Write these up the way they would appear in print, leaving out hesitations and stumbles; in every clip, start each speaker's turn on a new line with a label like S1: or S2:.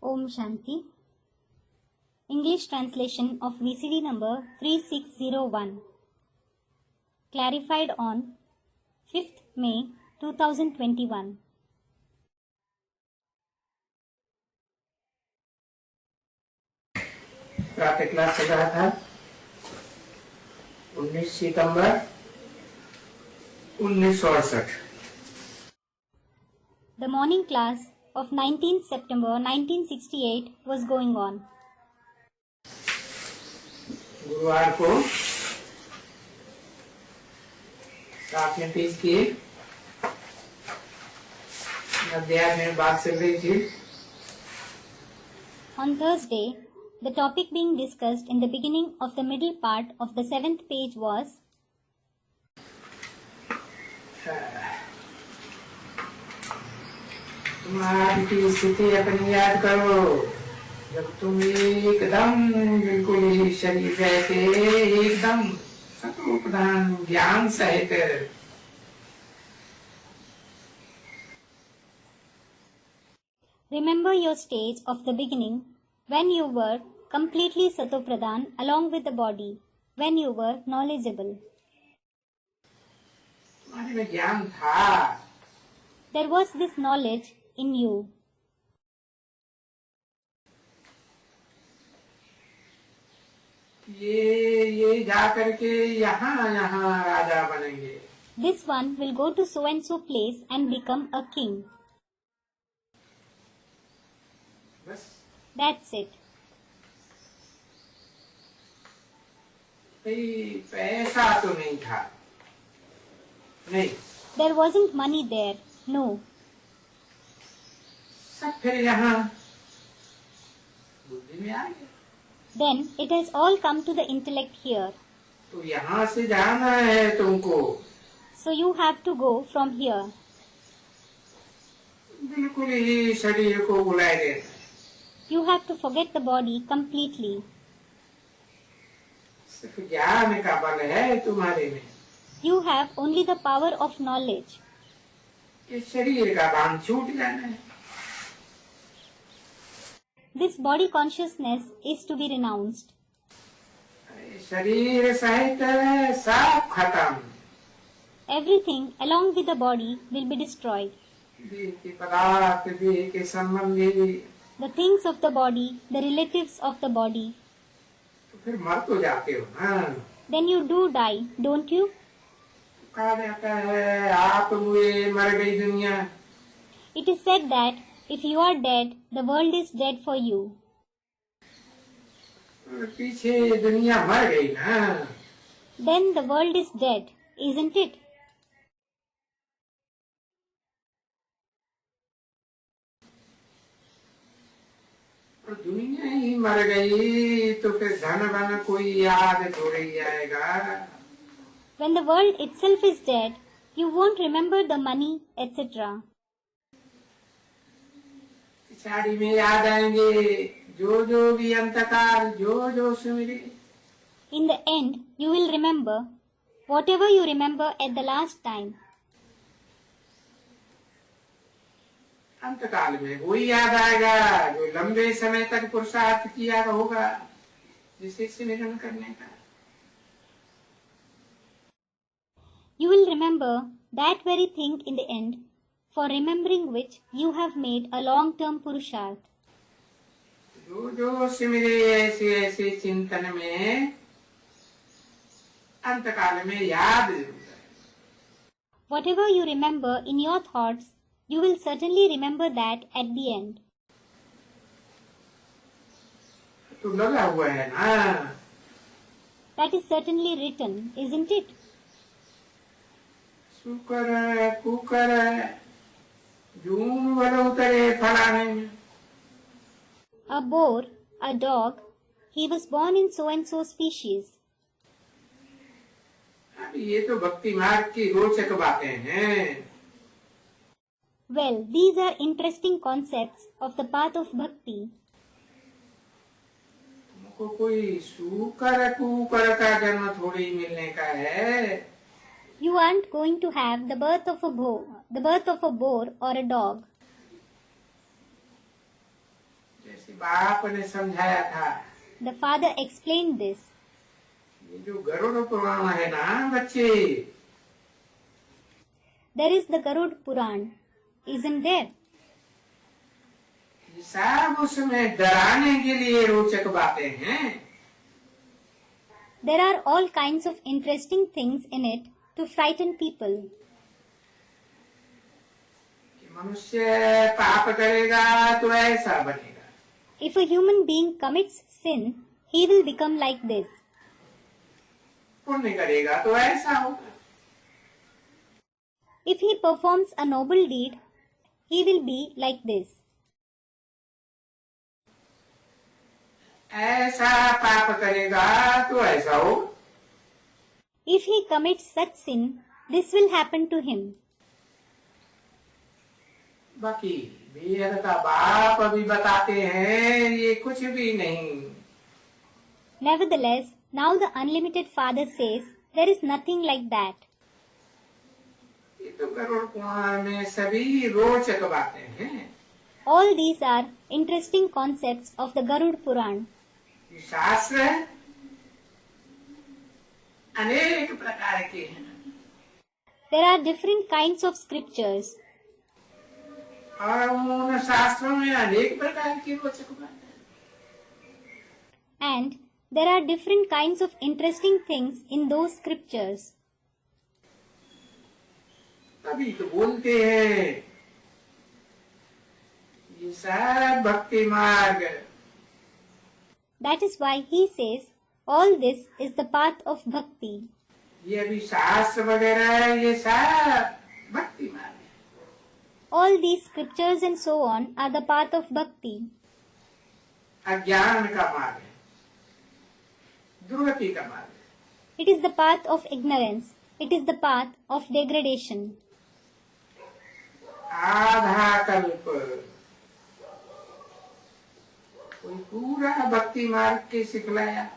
S1: Om Shanti. English translation of VCD number 3601. Clarified on 5th May 2021.
S2: प्रातः class चल रहा था 19 सितंबर 1968।
S1: The morning class of 19th September 1968 was going on.
S2: गुरुवार को साथ में पेश किए अध्याय में बात चल रही थी।
S1: On Thursday, the topic being discussed in the beginning of the middle part of the 7th page was
S2: तुम्हारी की स्थिति अपनी याद करो जब तुम एकदम बिल्कुल ही शरीर रहते एकदम सतोप्रधान ज्ञान सहित
S1: Remember your stage of the beginning when you were completely satopradhan along with the body, when you were knowledgeable.
S2: तुम्हारे में ज्ञान था।
S1: There was this knowledge in you.
S2: ये जा करके यहाँ राजा बनेंगे।
S1: This one will go to so and so place and become a king.
S2: बस
S1: That's it.
S2: पैसा तो नहीं था, नहीं।
S1: There wasn't money there. No.
S2: सब फिर यहाँ बुद्धि में आ गया।
S1: Then it has all come to the intellect here.
S2: तो यहाँ से जाना है तुमको।
S1: So you have to go from here.
S2: बिल्कुल ही शरीर को बुलाए देना।
S1: You have to forget the body completely.
S2: सिर्फ ज्ञान का बल है तुम्हारे में।
S1: You have only the power of knowledge.
S2: ये शरीर का बांध छूट जाना है।
S1: This body consciousness is to be renounced.
S2: शरीर सहित सब खत्म।
S1: Everything along with the body will be destroyed.
S2: देह के पदार्थ, देह के संबंधी,
S1: The things of the body, the relatives of the body.
S2: तो फिर मर तो जाते हो ना।
S1: Then you do die, don't you?
S2: कहा जाता है आप हुए मर गई दुनिया।
S1: It is said that if you are dead, the world is dead for you.
S2: पीछे दुनिया मर गई ना।
S1: Then the world is dead, isn't it?
S2: और दुनिया ही मर गई तो फिर धन बन कोई याद थोड़े ही आएगा।
S1: When the world itself is dead, you won't remember the money, etc.
S2: पिछाड़ी में याद आएंगे जो भी अंतकाल जो Sumire.
S1: In the end, you will remember whatever you remember at the last time.
S2: अंतकाल में वही याद आएगा जो लंबे समय तक पुरुषार्थ किया होगा जिसे सिमरन करने का।
S1: You will remember that very thing in the end, for remembering which you have made a long-term purusharth.
S2: जो सिमरे ऐसे चिंतन में अंतकाल में याद जरूर है।
S1: Whatever you remember in your thoughts, you will certainly remember that at the end.
S2: तो लगा हुआ है ना।
S1: That is certainly written, isn't it?
S2: शुकर कुकर जून वर उतरे फलाने में।
S1: A boar, a dog, he was born in so and so species.
S2: अब ये तो भक्ति मार्ग की रोचक बातें हैं।
S1: Well, these are interesting concepts of the path of bhakti.
S2: तुमको कोई शुकर कुकर का जन्म थोड़ी मिलने का है।
S1: You aren't going to have the birth of a boar or a dog.
S2: बाप ने समझाया था।
S1: The father explained this.
S2: ये जो गरुड़ पुराण है ना बच्चे,
S1: There is the Garud Puran, isn't there?
S2: ये सब उसमें डराने के लिए रोचक बातें हैं।
S1: There are all kinds of interesting things in it to frighten people.
S2: कि मनुष्य पाप करेगा तो ऐसा बनेगा,
S1: If a human being commits sin, he will become like this.
S2: पुण्य करेगा तो ऐसा होगा।
S1: If he performs a noble deed, he will be like this.
S2: ऐसा पाप करेगा तो ऐसा हो।
S1: If he commits such sin, this will happen to him.
S2: बाकी वेद का बाप अभी बताते हैं ये कुछ भी नहीं।
S1: Nevertheless, now the unlimited Father says, there is nothing like that.
S2: ये तो गरुड़ पुराण में सभी रोचक बातें हैं।
S1: All these are interesting concepts of the Garud Puran.
S2: ये शास्त्र अनेक प्रकार के हैं
S1: There are different kinds of scriptures,
S2: और उन शास्त्रों में अनेक प्रकार की रोचक बातें हैं।
S1: and there are different kinds of interesting things in those scriptures.
S2: तभी तो बोलते हैं ये सब भक्ति मार्ग।
S1: That is why he says, all this is the path of bhakti.
S2: ये अभी शास्त्र वगैरह ये सब भक्ति मार्ग है।
S1: All these scriptures and so on are the path of bhakti.
S2: अज्ञान का मार्ग है, दुर्गति का मार्ग है।
S1: It is the path of ignorance. It is the path of degradation.
S2: आधा कल्प कोई पूरा भक्ति मार्ग के सिखलाया।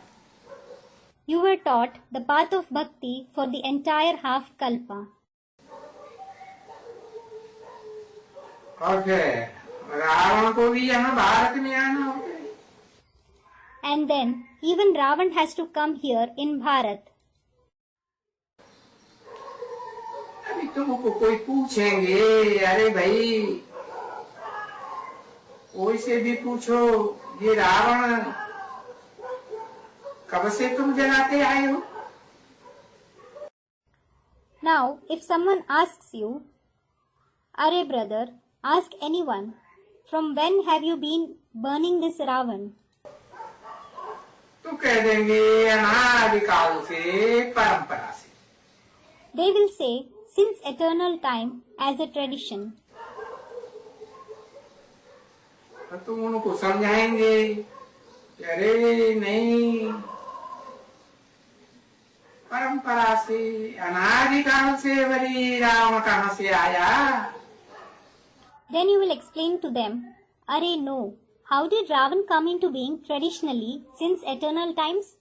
S1: You were taught the path of bhakti for the entire half kalpa.
S2: और फिर रावण को भी यहाँ भारत में आना होता है।
S1: And then even Ravan has to come here in Bharat.
S2: अभी तुमको कोई पूछेंगे, अरे भाई कोई से भी पूछो ये रावण कब से तुम जलाते आए हो?
S1: Now, if someone asks you, Are brother, ask anyone, from when have you been burning this Ravan?
S2: तो कह देंगे अनादिकाल से, परंपरा से।
S1: They will say, since eternal time, as a tradition.
S2: तो तुम उनको समझाएंगे कि अरे नहीं, परंपरा से अनादिकाल से बड़ी रावण कहाँ से आया?
S1: Then you will explain to them, Are no, how did Ravan come into being traditionally since eternal times?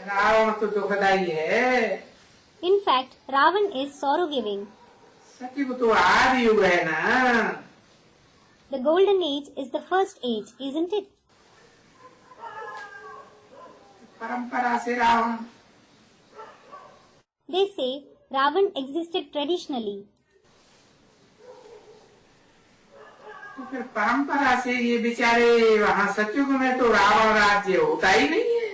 S2: Ravan तो दुखदाई है।
S1: In fact, Ravan is sorrow-giving.
S2: सचिव तो आदि युग है ना।
S1: The golden age is the first age, isn't it?
S2: परंपरा से Ravan.
S1: They say Ravan existed traditionally.
S2: तो फिर परंपरा से ये बेचारे वहाँ सतयुग में तो रावण राज्य होता ही नहीं है।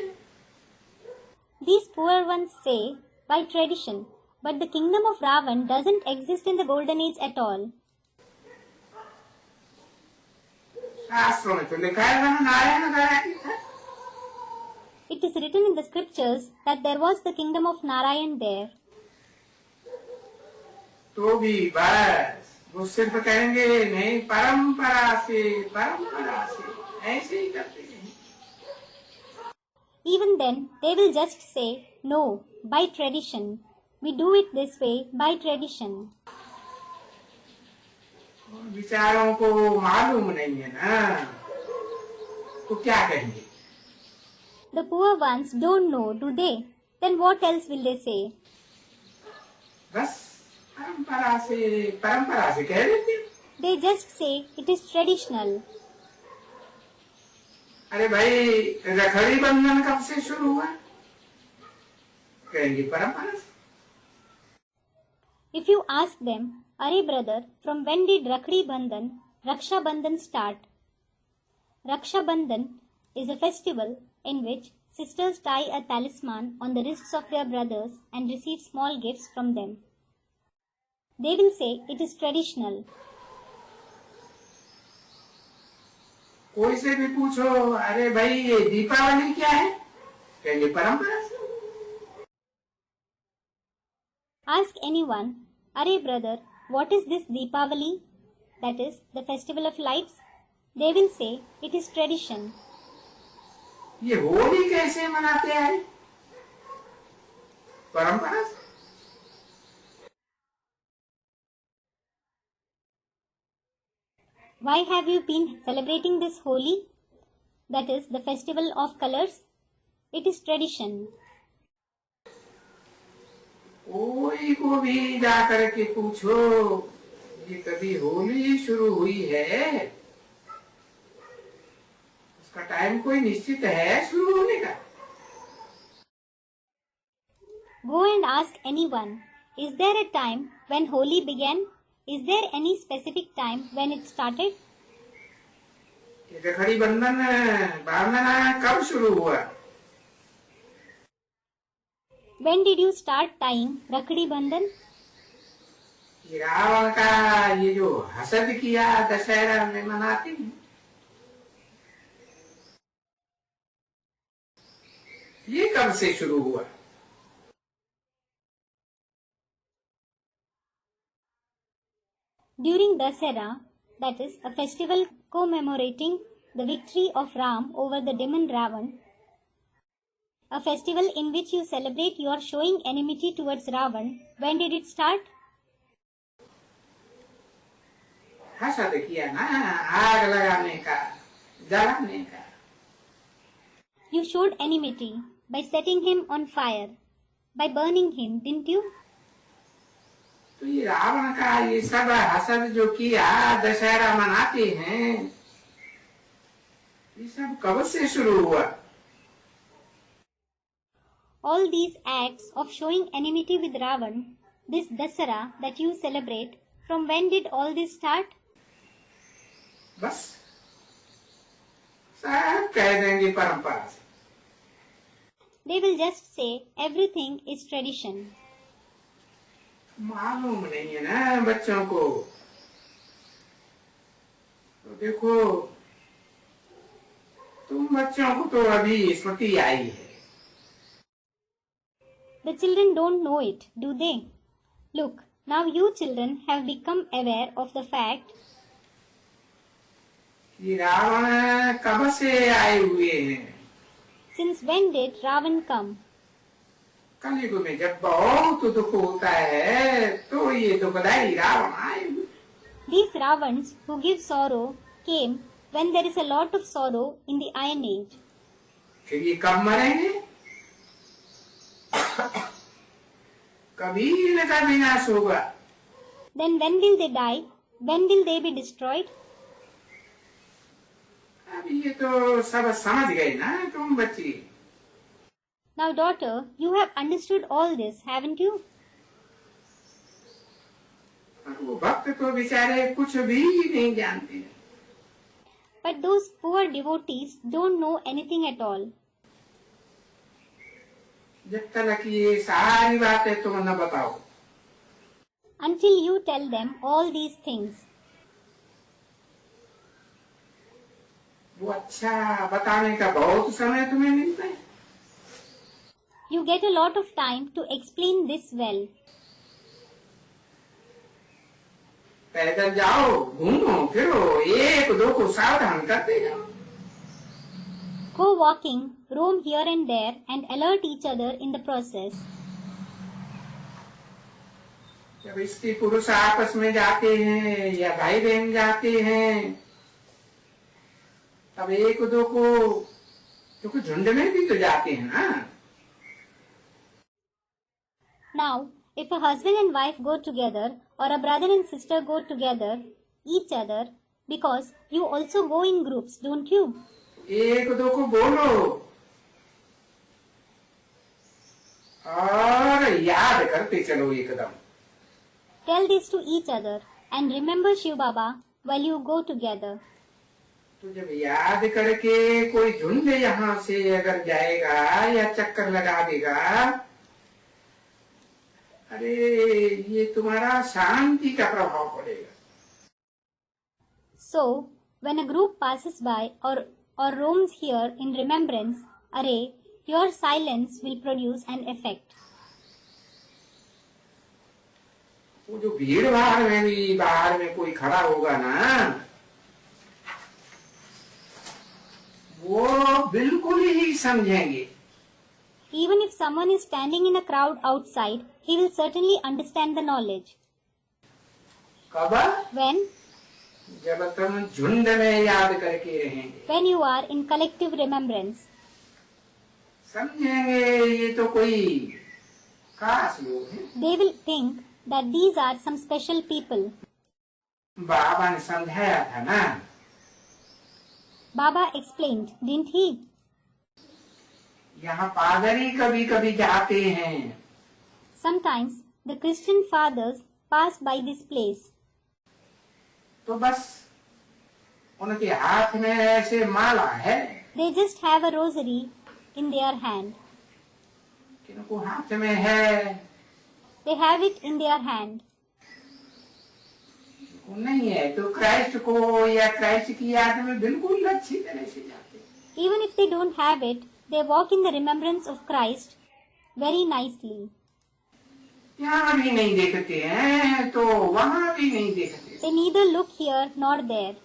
S1: These poor ones say by tradition, but the kingdom of Ravan doesn't exist in the golden age at all.
S2: शास्त्रों में तो लिखा है वहाँ नारायण का राज्य था।
S1: It is written in the scriptures that there was the kingdom of Narayan there.
S2: तो भी बस वो सिर्फ कहेंगे नहीं, परंपरा से ऐसे ही करते हैं।
S1: Even then, they will just say, no, by tradition. We do it this way by tradition.
S2: विचारों को मालूम नहीं है ना, तो क्या कहेंगे?
S1: The poor ones don't know, do they? Then what else will they say?
S2: बस परंपरा से कह देते हैं।
S1: They just say it is traditional.
S2: अरे भाई रखड़ी बंधन कब से शुरू हुआ? कहेंगे परंपरा से.
S1: If you ask them, Are brother, from when did Raksha Bandhan start? Raksha Bandhan is a festival in which sisters tie a talisman on the wrists of their brothers and receive small gifts from them. They will say it is traditional.
S2: कोई से भी पूछो, अरे भाई ये दीपावली क्या है? कहेंगे परंपरा से.
S1: Ask anyone, Are brother, what is this Deepavali? That is, the festival of lights. They will say it is tradition.
S2: ये होली कैसे मनाते हैं? परंपरा से.
S1: Why have you been celebrating this Holi? That is, the festival of colors. It is tradition.
S2: कोई को भी जाकर के पूछो, ये कभी होली शुरू हुई है? उसका टाइम कोई निश्चित है शुरू होने का?
S1: Go and ask anyone, is there a time when Holi began? Is there any specific time when it started?
S2: रखड़ी बंधन बांधना कब शुरू हुआ?
S1: When did you start tying Rakhdi Bandhan?
S2: Ravan का ये जो हसद किया दशहरा में मनाते हैं, ये कब से शुरू हुआ?
S1: During Dasara, that is a festival commemorating the victory of Ram over the demon Ravan, a festival in which you celebrate your showing enmity towards Ravan. When did it start?
S2: हसद किया ना, आग लगाने का, जलाने का.
S1: You showed enmity by setting him on fire, by burning him, didn't you?
S2: तो ये रावण का ये सब हसद जो किया दशहरा मनाते हैं, ये सब कब से शुरू हुआ?
S1: All these acts of showing enmity with Ravan, this Dasara that you celebrate, from when did all this start?
S2: बस सब कह देंगे परंपरा से.
S1: They will just say everything is tradition.
S2: मालूम नहीं है ना बच्चों को. तो देखो, तुम बच्चों को तो अभी स्मृति आई है.
S1: The children don't know it, do they? Look, now you children have become aware of the fact
S2: कि रावण कब से आए हुए हैं.
S1: since when did Ravan come?
S2: कलयुग में जब बहुत दुख होता है तो ये दुखदाई रावण आए हुए.
S1: These Ravans who give sorrow came when there is a lot of sorrow in the Iron Age.
S2: फिर ये कब मरेंगे? कभी इनका विनाश होगा.
S1: Then when will they die? When will they be destroyed?
S2: अभी ये तो सब समझ गए ना तुम बच्ची.
S1: Now daughter, you have understood all this, haven't you?
S2: और वो भक्त तो बेचारे कुछ भी नहीं जानते.
S1: But those poor devotees don't know anything at all.
S2: जब तक ये सारी बातें तुम न बताओ,
S1: Until you tell them all these things.
S2: वो अच्छा बताने का बहुत समय तुम्हें मिलता है.
S1: You get a lot of time to explain this well.
S2: पैदल जाओ, घूमो फिरो, एक दो को सावधान करते जाओ.
S1: Go walking, roam here and there and alert each other in the process.
S2: जब स्त्री पुरुष आपस में जाते हैं या भाई बहन जाते हैं, तब एक दो को क्योंकि झुंड में भी तो जाते हैं ना.
S1: Now, if a husband and wife go together or a brother and sister go together, each other because you also go in groups, don't you?
S2: एक दो को बोलो और याद करते चलो एकदम.
S1: Tell this to each other and remember Shiv Baba while you go together.
S2: तो जब याद करके कोई झुंड यहाँ से अगर जाएगा या चक्कर लगा देगा, अरे ये तुम्हारा शांति का प्रभाव पड़ेगा.
S1: So, when a group passes by or roams here in remembrance, array, your silence will produce an effect.
S2: वो जो भीड़ भाड़ में भी बाहर में कोई खड़ा होगा ना, वो बिल्कुल ही समझेंगे.
S1: Even if someone is standing in a crowd outside, he will certainly understand the knowledge.
S2: कब?
S1: When?
S2: जब तुम झुंड में याद करके रहेंगे.
S1: When you are in collective remembrance.
S2: समझेंगे ये तो कोई खास लोग हैं.
S1: They will think that these are some special people.
S2: बाबा ने समझाया था ना.
S1: Baba explained, didn't he?
S2: यहाँ पादरी कभी कभी जाते हैं.
S1: Sometimes the Christian fathers pass by this place.
S2: तो बस उनके हाथ में ऐसे माला है.
S1: They just have a rosary in their hand.
S2: किनको हाथ में है.
S1: They have it in their hand.
S2: नहीं है तो क्राइस्ट को या क्राइस्ट की याद में बिल्कुल अच्छी तरह से जाते.
S1: Even if they don't have it, they walk in the remembrance of Christ very nicely.
S2: यहाँ भी नहीं देखते हैं तो वहाँ भी नहीं देखते.
S1: They neither look here nor there.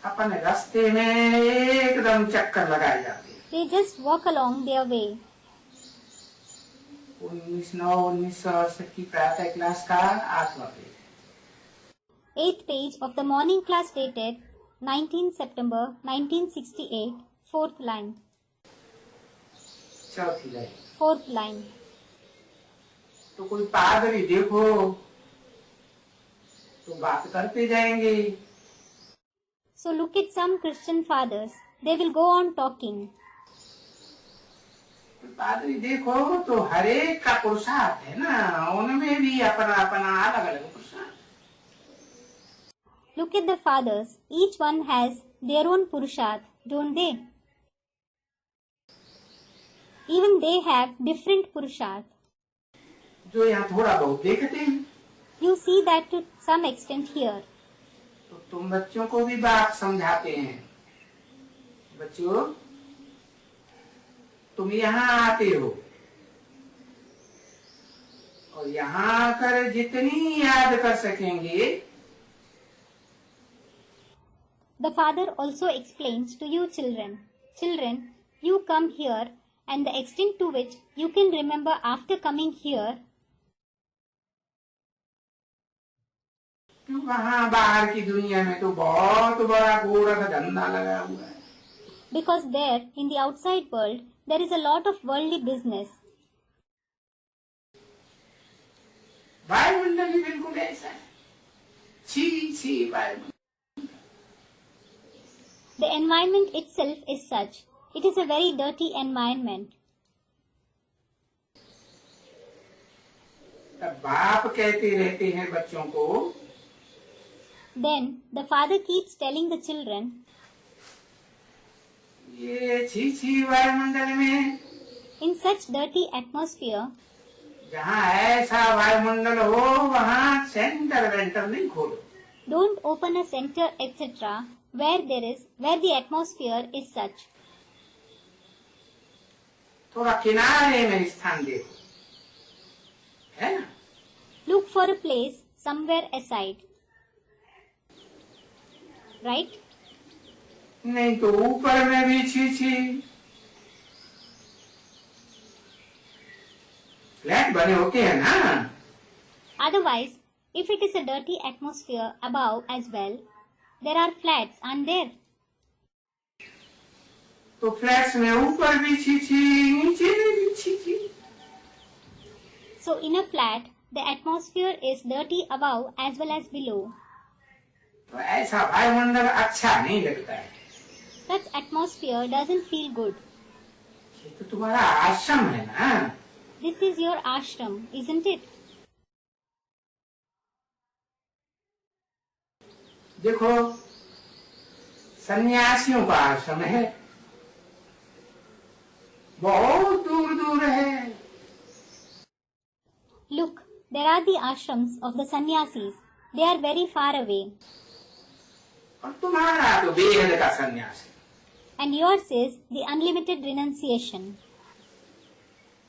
S2: अपन रास्ते में एकदम चक्कर लगाए जाते.
S1: They just walk along their way.
S2: 1968 की प्रातः क्लास का 8वां page.
S1: 8th page of the morning class dated 19 September 1968, 4th line.
S2: चौथी लाइन.
S1: 4th line.
S2: तो कोई पादरी देखो तो बात करते जाएंगे.
S1: So look at some Christian fathers. They will go on talking.
S2: पादरी देखो तो हर एक का पुरुषार्थ है ना, उनमें भी अपना अपना अलग अलग पुरुषार्थ.
S1: Look at the fathers. Each one has their own purusharth, don't they? Even they have different purusharth.
S2: जो यहाँ थोड़ा बहुत देखते हैं.
S1: You see that to some extent here.
S2: तो तुम बच्चों को भी बात समझाते हैं. बच्चों तुम यहाँ आते हो और यहाँ आकर जितनी याद कर सकेंगे.
S1: The father also explains to you children. Children, you come here and the extent to which you can remember after coming here.
S2: वहाँ बाहर की दुनिया में तो बहुत बड़ा गोरख धंधा लगा हुआ है.
S1: Because there, in the outside world, there is a lot of worldly business.
S2: वायुमंडल भी बिल्कुल ऐसा है. छी छी वायुमंडल.
S1: The environment itself is such. It is a very dirty environment.
S2: तब बाप कहते रहते हैं बच्चों को.
S1: Then the father keeps telling the children,
S2: ये छी छी वायुमंडल में,
S1: in such dirty atmosphere,
S2: जहाँ ऐसा वायुमंडल हो वहाँ सेंटर वेंटर नहीं खोलो.
S1: don't open a center, etc., where the atmosphere is such.
S2: थोड़ा किनारे में स्थान देखो, है ना.
S1: Look for a place somewhere aside. Right?
S2: नहीं तो ऊपर में भी छी छी. फ्लैट बने होते हैं ना.
S1: Otherwise, if it is a dirty atmosphere above as well, there are flats, aren't there?
S2: तो फ्लैट्स में ऊपर भी छी छी, नीचे भी छी छी.
S1: So in a flat, the atmosphere is dirty above as well as below.
S2: तो ऐसा वायुमंडल अच्छा नहीं लगता है।
S1: Such atmosphere doesn't feel good.
S2: ये तो तुम्हारा आश्रम है ना।
S1: This is your ashram, isn't it?
S2: देखो, सन्यासियों का आश्रम है, बहुत दूर दूर है।
S1: Look, there are the ashrams of the sannyasis. They are very far away.
S2: और तुम्हारा तो बेहद का सन्यास है।
S1: And yours is the unlimited renunciation.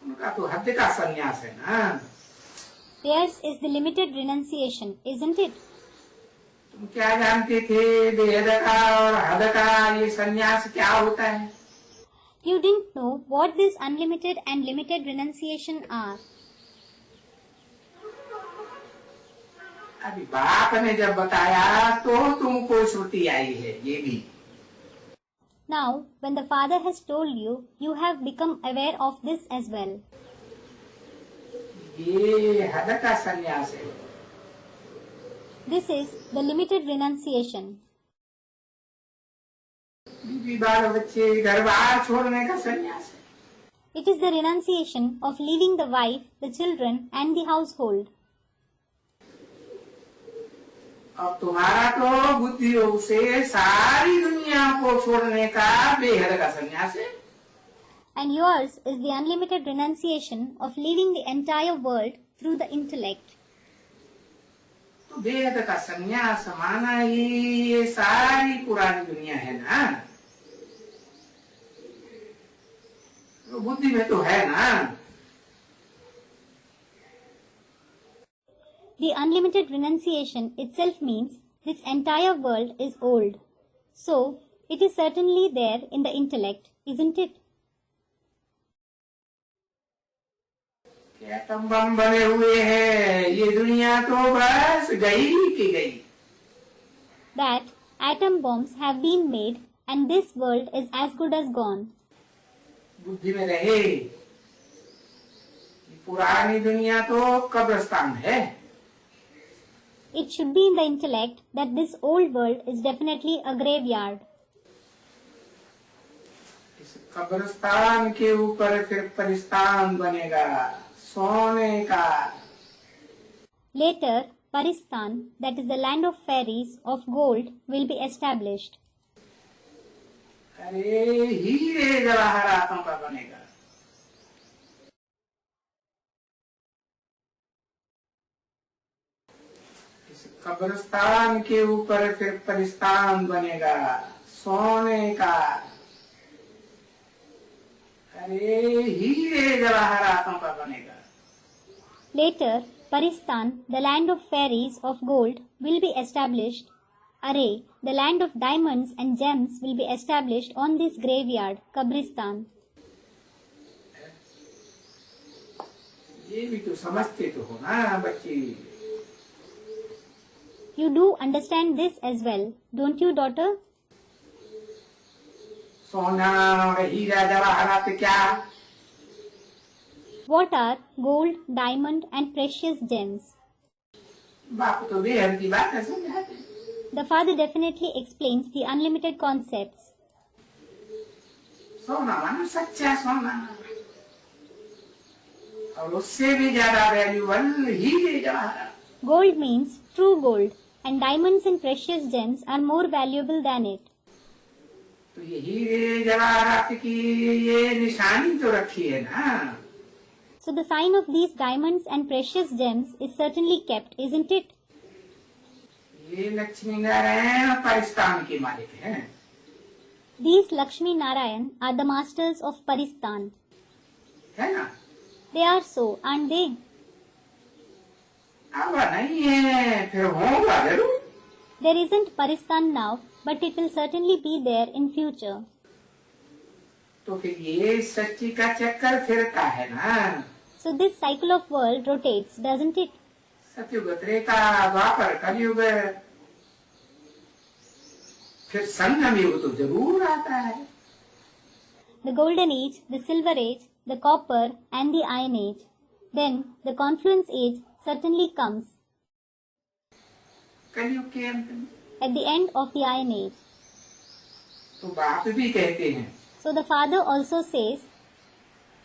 S2: उनका तो हद का सन्यास है ना।
S1: Theirs is the limited renunciation, isn't it?
S2: तुम क्या जानते थे बेहद का और हद का ये सन्यास क्या होता है?
S1: You didn't know what this unlimited and limited renunciation are.
S2: अभी बाप ने जब बताया तो तुमको श्रुति आई है ये भी।
S1: Now, when the Father has told you, you have become aware of this as well.
S2: ये हद का सन्यास है।
S1: This is the limited renunciation.
S2: बीवी बाल बच्चे घर बार छोड़ने का सन्यास है।
S1: It is the renunciation of leaving the wife, the children, and the household.
S2: अब तुम्हारा तो बुद्धियों से सारी दुनिया को छोड़ने का बेहद का सन्यास है।
S1: And yours is the unlimited renunciation of leaving the entire world through the intellect.
S2: तो बेहद का सन्यास माना ही ये सारी पुरानी दुनिया है ना। तो बुद्धि में तो है ना।
S1: The unlimited renunciation itself means this entire world is old. So, it is certainly there in the intellect, isn't it?
S2: Atom bomb बने हुए हैं, ये दुनिया तो बस गई की गई।
S1: That atom bombs have been made and this world is as good as gone.
S2: बुद्धि में रहे पुरानी दुनिया तो कब्रिस्तान है।
S1: It should be in the intellect that this old world is definitely a graveyard.
S2: इस कब्रिस्तान के ऊपर फिर परिस्तान बनेगा सोने का।
S1: Later, Paristan, that is the land of fairies of gold, will be established.
S2: अरे हीरे जवाहरातों का बनेगा। इस कब्रिस्तान के ऊपर फिर परिस्तान बनेगा सोने का। अरे हीरे जवाहरातों का बनेगा।
S1: Later, Paristan, the land of fairies of gold, will be established. Array, the land of diamonds and gems, will be established on this graveyard, Kabristan.
S2: ये भी तो समझते तो हो ना बच्ची।
S1: You do understand this as well, don't you, daughter?
S2: सोना और हीरा जवाहरात क्या?
S1: What are gold, diamond and precious gems?
S2: बाप तो बेहद की बात है समझाते।
S1: The Father definitely explains the unlimited concepts.
S2: सोना मानो सच्चा सोना और उससे भी ज्यादा वैल्यूबल हीरे जवाहरात।
S1: Gold means true gold and diamonds and precious gems are more valuable than it.
S2: तो ये हीरे जवाहरात की ये निशानी तो रखी है ना।
S1: So the sign of these diamonds and precious gems is certainly kept, isn't it?
S2: ये लक्ष्मी नारायण परिस्तान के मालिक हैं।
S1: These Lakshmi Narayan are the masters of Paristan.
S2: है ना?
S1: They are so, aren't they?
S2: अब नहीं है फिर होगा जरूर।
S1: There isn't Paristan now, but it will certainly be there in future.
S2: तो फिर ये सच्ची का चक्कर फिरता है ना।
S1: So this cycle of world rotates, doesn't it?
S2: सतयुग त्रेता द्वापर कलयुग फिर संगम युग तो जरूर आता है।
S1: The golden age, the silver age, the copper and the iron age. Then the confluence age certainly comes
S2: कलयुग के अंत में।
S1: at the end of the Iron Age.
S2: तो बाप भी कहते हैं
S1: So the father also says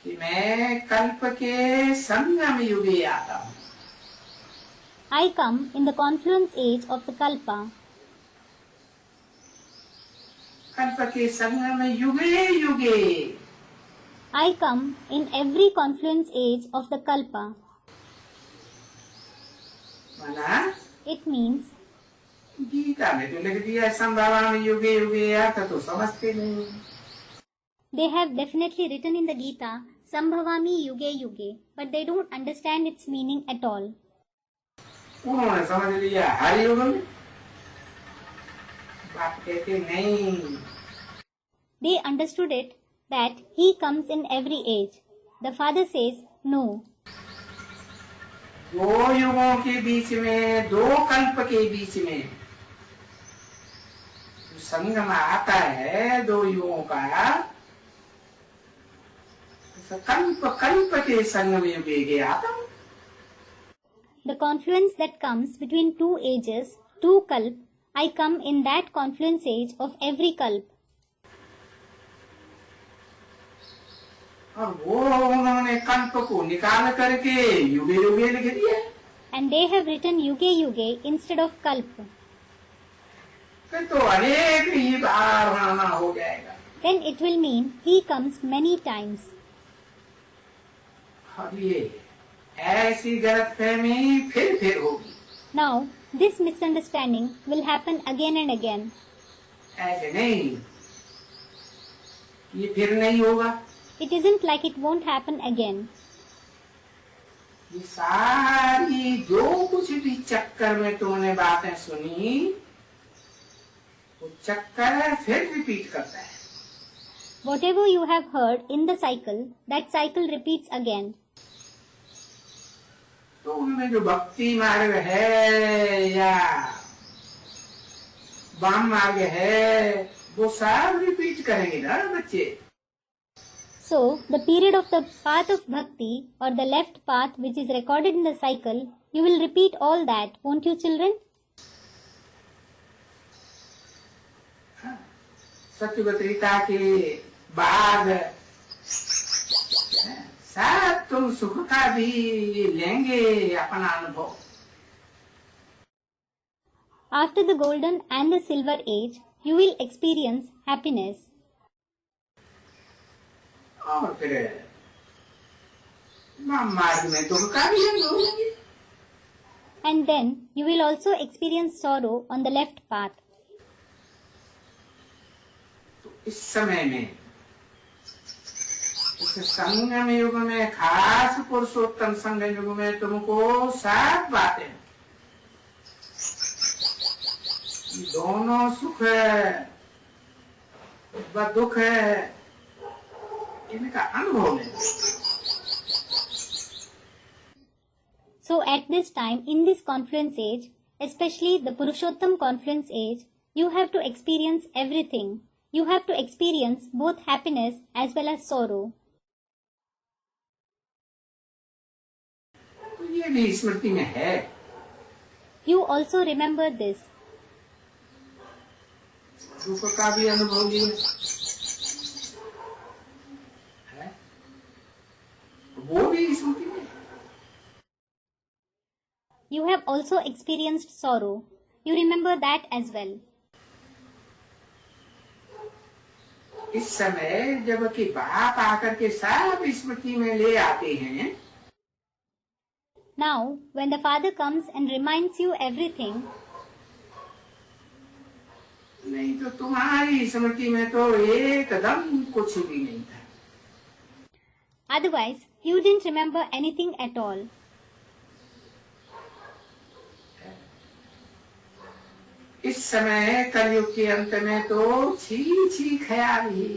S2: कि मैं कल्प के संगम युगे आता हूँ।
S1: I come in the confluence age of the Kalpa.
S2: कल्प के संगम युगे युगे।
S1: I come in every confluence age of the Kalpa.
S2: माना
S1: It means
S2: गीता में तो लिख दिया संभवामि युगे युगे, अर्थ तो समझते नहीं।
S1: they have definitely written in the Gita Sambhavami Yuge Yuge, but they don't understand its meaning at all.
S2: उन्होंने समझ लिया हर युग में। बाप कहते नहीं,
S1: They understood it that he comes in every age. The father says no.
S2: दो युगों के बीच में, दो कल्प के बीच में जो संगम आता है दो युगों का, कल्प कल्प के संगम युगे गया आता हूँ।
S1: The confluence that comes between two ages, two kalp, I come in that confluence age of every kalp.
S2: और वो उन्होंने कल्प को निकाल करके युगे युगे लिख दिया।
S1: And they have written Yuge Yuge instead of kalp.
S2: फिर तो अनेक ही बार आना हो जाएगा।
S1: Then it will mean he comes many times.
S2: और ये ऐसी गलतफहमी फिर होगी।
S1: Now, this misunderstanding will happen again and again.
S2: ऐसे नहीं, ये फिर नहीं होगा।
S1: It isn't like it won't happen again.
S2: ये सारी जो कुछ भी चक्कर में तुमने बातें सुनी, वो चक्कर फिर रिपीट करता है।
S1: Whatever you have heard in the cycle, that cycle repeats again.
S2: तो उनमें जो भक्ति मार्ग है या वाम मार्ग है, वो सब रिपीट करेंगे ना बच्चे।
S1: So, the period of the path of bhakti or the left path which is recorded in the cycle, you will repeat all that, won't you children?
S2: सत्यवतीता के बाद सब तुम सुख का भी लेंगे अपना अनुभव।
S1: After the golden and the silver age, you will experience happiness.
S2: और फिर वाम मार्ग में दुख का भी अनुभव लेंगे।
S1: And then you will also experience sorrow on the left path.
S2: तो इस समय में, इस संगम युग में, खास पुरुषोत्तम संगम युग में तुमको सब बातें, दोनों सुख है व दुख है, इनका अनुभव लेना।
S1: So at this time, in this confluence age, especially the Purushottam confluence age, you have to experience everything. You have to experience both happiness as well as sorrow.
S2: तो ये भी स्मृति में है।
S1: You also remember this.
S2: दुख का भी अनुभव लिया है, वो भी स्मृति में।
S1: You have also experienced sorrow. You remember that as well.
S2: इस समय जबकि बाप आकर के सब स्मृति में ले आते हैं,
S1: Now, when the Father comes and reminds you everything,
S2: नहीं तो तुम्हारी स्मृति में तो एकदम कुछ भी नहीं था।
S1: otherwise you didn't remember anything at all.
S2: इस समय कलयुग के अंत में तो छी ख्याल ही,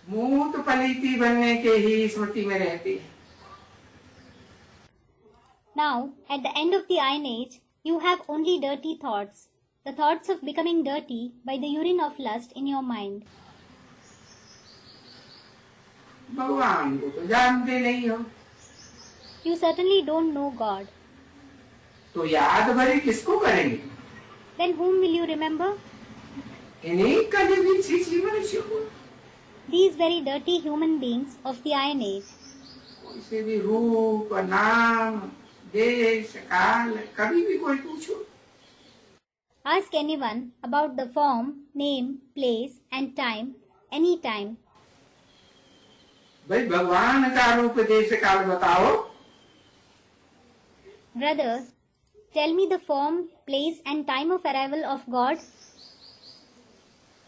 S2: मूत पलीती बनने के ही स्मृति में रहती है।
S1: Now, at the end of the Iron Age, you have only dirty thoughts, the thoughts of becoming dirty by the urine of lust in your mind.
S2: भगवान को तो जानते नहीं हो।
S1: You certainly don't know God.
S2: तो याद भरी किसको करेंगे?
S1: Then whom will you remember?
S2: इन्हीं कलियुगी छिछी मनुष्यों को।
S1: These very dirty human beings of the Iron Age.
S2: कोई से भी रूप, नाम, देश, काल, कभी भी कोई पूछो।
S1: Ask anyone about the form, name, place and time, any time.
S2: भाई भगवान का रूप, देश, काल बताओ।
S1: Brother, tell me the form, place and time of arrival of God.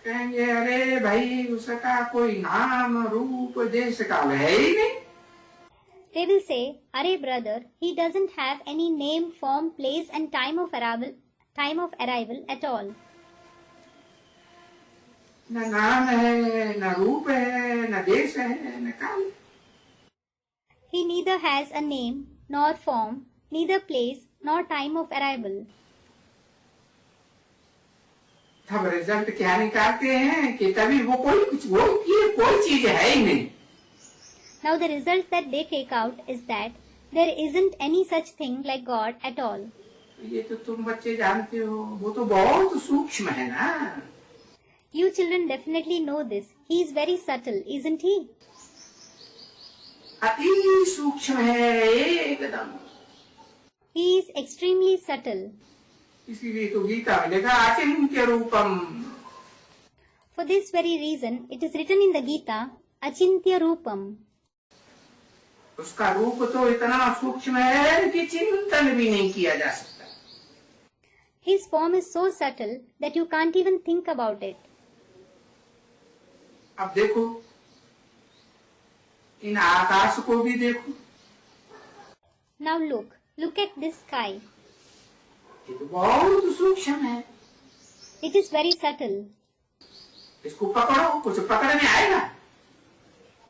S2: कहेंगे अरे भाई उसका कोई नाम, रूप, देश, काल है ही नहीं।
S1: They will say, Arey brother, he doesn't have any name, form, place and time of arrival at all.
S2: न नाम है, न रूप है, न देश है, न काल।
S1: He neither has a name, nor form, neither place, nor time of arrival.
S2: तब रिजल्ट क्या निकालते हैं कि तभी वो कोई चीज है ही नहीं।
S1: Now the result that they take out is that there isn't any such thing like God at all.
S2: ये तो तुम बच्चे जानते हो, वो तो बहुत सूक्ष्म है ना।
S1: You children definitely know this. He is very subtle, isn't he?
S2: अति सूक्ष्म है एकदम।
S1: He is extremely subtle.
S2: इसीलिए तो गीता में लिखा अचिंत्य रूपम।
S1: For this very reason, it is written in the Gita, Achintya Rupam.
S2: उसका रूप तो इतना सूक्ष्म है कि चिंतन भी नहीं किया जा सकता।
S1: His form is so subtle that you can't even think about it.
S2: अब देखो, इन आकाश को भी देखो।
S1: Now look at this sky.
S2: ये तो बहुत सूक्ष्म है।
S1: It is very subtle.
S2: इसको पकड़ो, कुछ पकड़ में आएगा।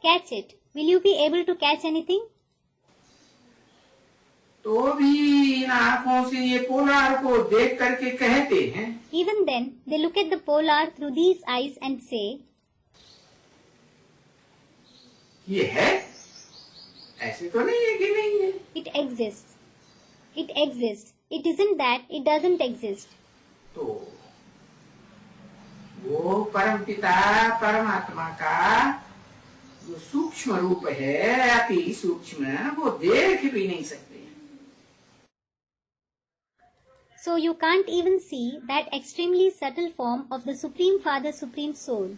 S1: Catch it. Will you be able to catch anything?
S2: तो भी इन आँखों से ये पोलार को देख करके कहते हैं।
S1: Even then, they look at the polar through these eyes and say,
S2: ये है, ऐसे तो नहीं है कि नहीं है।
S1: It exists. It exists. It isn't that it doesn't exist.
S2: तो वो परमपिता परमात्मा का जो सूक्ष्म रूप है, अति सूक्ष्म, वो देख भी नहीं सकते।
S1: So you can't even see that extremely subtle form of the Supreme Father, Supreme Soul.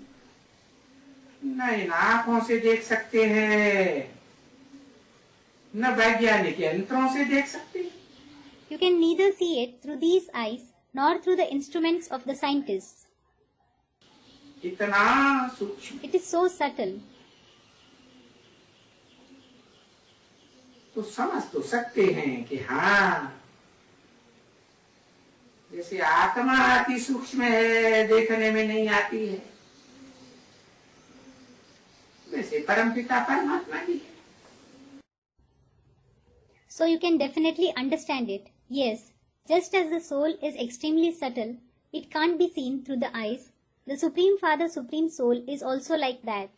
S2: न इन आँखों से देख सकते हैं, न वैज्ञानिक यंत्रों से देख सकते हैं।
S1: You can neither see it through these eyes nor through the instruments of the scientists.
S2: इतना सूक्ष्म।
S1: It is so subtle.
S2: तो समझ तो सकते हैं कि हाँ, जैसे आत्मा अति सूक्ष्म है, देखने में नहीं आती है, वैसे परमपिता परमात्मा भी है।
S1: So you can definitely understand it. Yes, just as the soul is extremely subtle, it can't be seen through the eyes. The Supreme Father, Supreme Soul is also like that.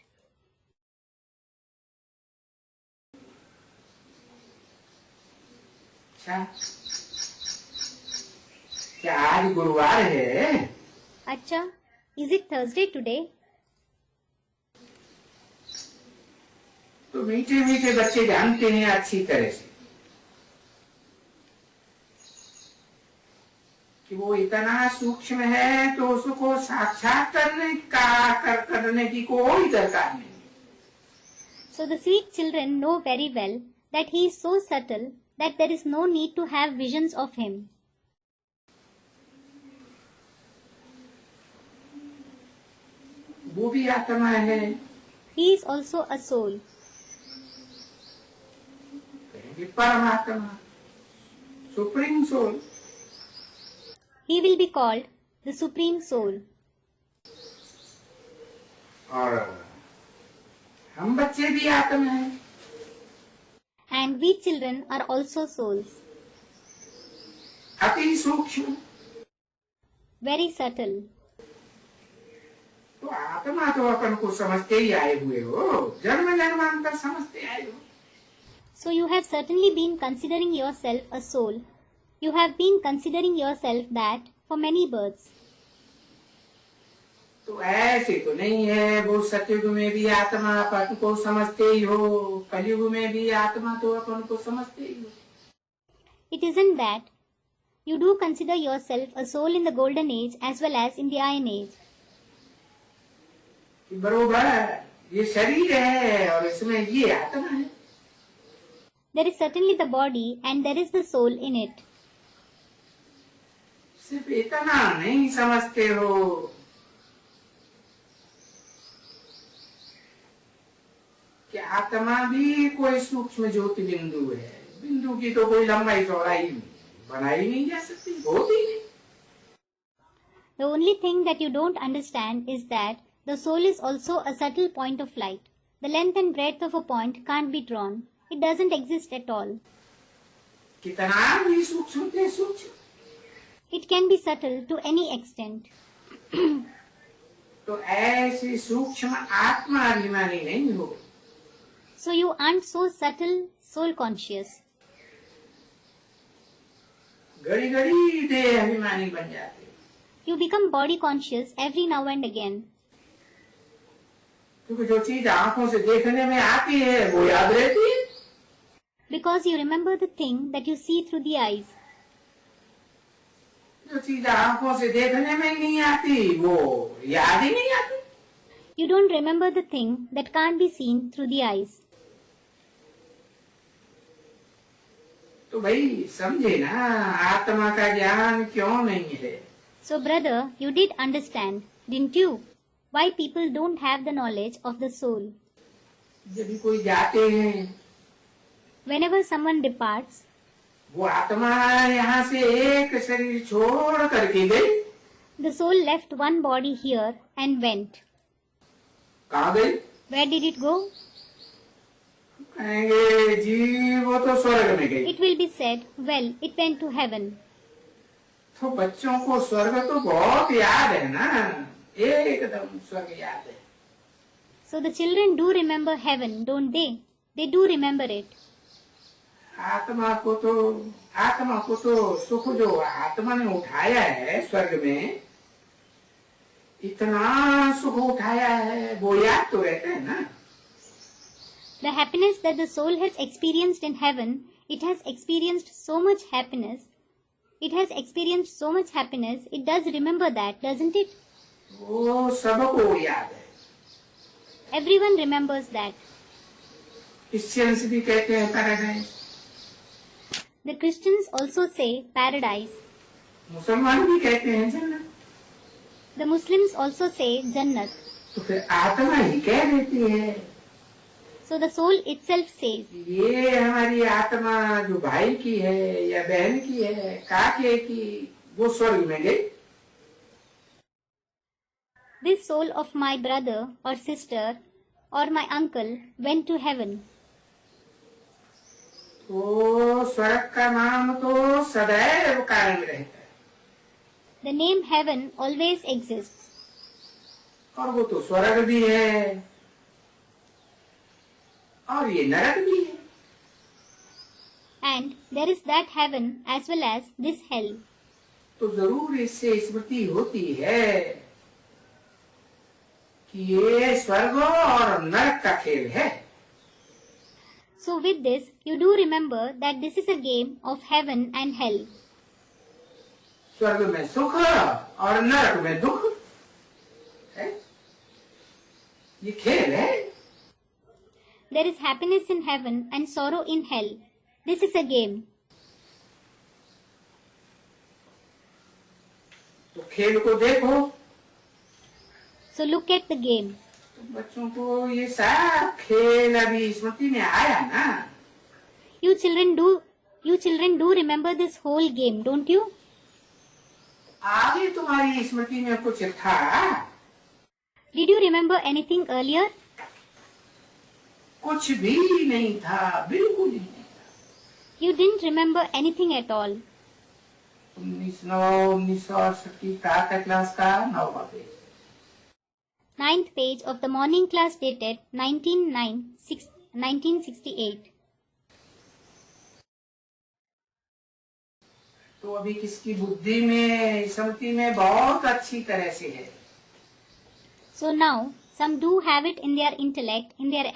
S2: अच्छा, क्या आज गुरुवार है?
S1: Acha, is it Thursday today?
S2: तो मीठे मीठे बच्चे जानते हैं अच्छी तरह से कि वो इतना सूक्ष्म है, तो उसको साक्षात करने की कोई दरकार नहीं।
S1: So the sweet children know very well that he is so subtle that there is no need to have visions of him.
S2: वो भी आत्मा है।
S1: He is also a soul.
S2: परमात्मा, supreme soul.
S1: He will be called the Supreme Soul.
S2: और हम बच्चे भी आत्मा हैं।
S1: And we children are also souls.
S2: अति सूक्ष्म।
S1: Very subtle.
S2: तो आत्मा तो अपन को समझते ही आए हुए हो, जन्म जन्मांतर समझते आए हो।
S1: So you have certainly been considering yourself a soul. You have been considering yourself that for many births.
S2: तो ऐसे तो नहीं है, वो सतयुग में भी आत्मा अपन को समझते ही हो, कलयुग में भी आत्मा तो अपन को समझते ही हो.
S1: It isn't that. You do consider yourself a soul in the golden age as well as in the iron age.
S2: बरोबर, ये शरीर है और इसमें ये आत्मा है.
S1: There is certainly the body and there is the soul in it.
S2: सिर्फ इतना नहीं समझते हो कि आत्मा भी कोई सूक्ष्म ज्योति बिंदु है. बिंदु की तो कोई लंबाई चौड़ाई बनाई नहीं जा सकती, होती नहीं.
S1: The only thing that you don't understand is that the soul is also a subtle point of light. The length and breadth of a point can't be drawn. It doesn't exist at all.
S2: कितना भी सूक्ष्म से सूक्ष्म.
S1: It can be subtle to any extent.
S2: तो ऐसी सूक्ष्म आत्मा अभिमानी नहीं हो.
S1: So you aren't so subtle, soul conscious.
S2: घड़ी घड़ी देह अभिमानी बन जाते.
S1: You become body conscious every now and again.
S2: क्योंकि जो चीज आंखों से देखने में आती है वो याद रहती है.
S1: Because you remember the thing that you see through the eyes.
S2: जो चीज आंखों से देखने में नहीं आती वो याद ही नहीं आती.
S1: You don't remember the thing that can't be seen through the eyes.
S2: तो भाई समझे ना, आत्मा का ज्ञान क्यों नहीं है.
S1: So brother, you did understand, didn't you? Why people don't have the knowledge of the soul.
S2: जब भी कोई जाते हैं,
S1: Whenever someone departs,
S2: वो आत्मा यहाँ से एक शरीर छोड़ करके गई.
S1: the soul left one body here and went.
S2: कहाँ गई?
S1: Where did it go?
S2: कहेंगे जी वो तो स्वर्ग में गई.
S1: It will be said, well, it went to heaven.
S2: तो बच्चों को स्वर्ग तो बहुत याद है ना, एकदम स्वर्ग याद है.
S1: So the children do remember heaven, don't they? They do remember it.
S2: आत्मा को तो सुख जो आत्मा ने उठाया है स्वर्ग में, इतना सुख उठाया है वो याद तो रहता है ना.
S1: The happiness that the soul has experienced in heaven, it has experienced so much happiness. It has experienced so much happiness, it does remember that, doesn't it?
S2: वो सबको याद है.
S1: Everyone remembers that.
S2: क्रिश्चियंस भी कहते हैं paradise.
S1: The Christians also say paradise.
S2: मुसलमान भी कहते हैं जन्नत.
S1: The Muslims also say Jannat.
S2: तो फिर आत्मा ही कह देती है.
S1: So the soul itself says,
S2: ये हमारी आत्मा जो भाई की है या बहन की है, काके की, वो स्वर्ग में गई.
S1: this soul of my brother or sister or my uncle went to heaven.
S2: तो स्वर्ग का नाम तो सदैव कायम रहता है.
S1: The name heaven always exists.
S2: और वो तो स्वर्ग भी है और ये नरक भी है.
S1: And there is that heaven as well as this hell.
S2: तो जरूर इससे स्मृति होती है कि ये स्वर्ग और नरक का खेल है.
S1: So with this, you do remember that this is a game of heaven and hell.
S2: स्वर्ग में सुख और नरक में दुख है. ये खेल है.
S1: There is happiness in heaven and sorrow in hell. This is a game.
S2: तो खेल को देखो.
S1: So look at the game.
S2: तो बच्चों को ये सब खेल अभी स्मृति में आया ना.
S1: You children do remember this whole game, don't you?
S2: आगे तुम्हारी स्मृति में कुछ था?
S1: Did you remember anything earlier?
S2: कुछ भी नहीं था, बिल्कुल ही नहीं था.
S1: You didn't remember anything at all.
S2: 1968 की प्रातः क्लास का 9वां page.
S1: 9th page of the morning class dated 1968.
S2: तो अभी किसकी बुद्धि में, स्मृति में बहुत अच्छी तरह से है.
S1: So now some do have it in their intellect, in their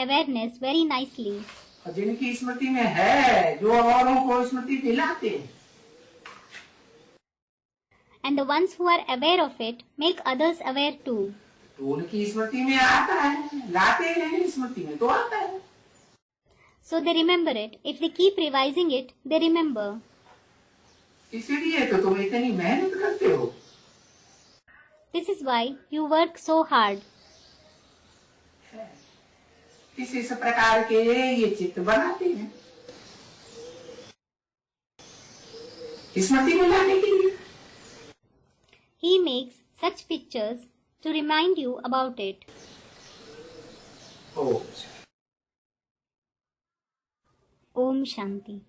S1: awareness very nicely.
S2: और जिनकी स्मृति में है, जो औरों को स्मृति दिलाते हैं.
S1: And the ones who are aware of it make others aware too.
S2: तो उनकी स्मृति में आता है, लाते हैं स्मृति में तो आता है.
S1: So they remember it. If they keep revising it, they remember.
S2: इसीलिए तो तुम इतनी मेहनत करते हो.
S1: This is why you work so hard.
S2: इस प्रकार के ये चित्र बनाते हैं स्मृति में लाने के लिए.
S1: He makes such pictures to remind you about it.
S2: Oh.
S1: Om Shanti.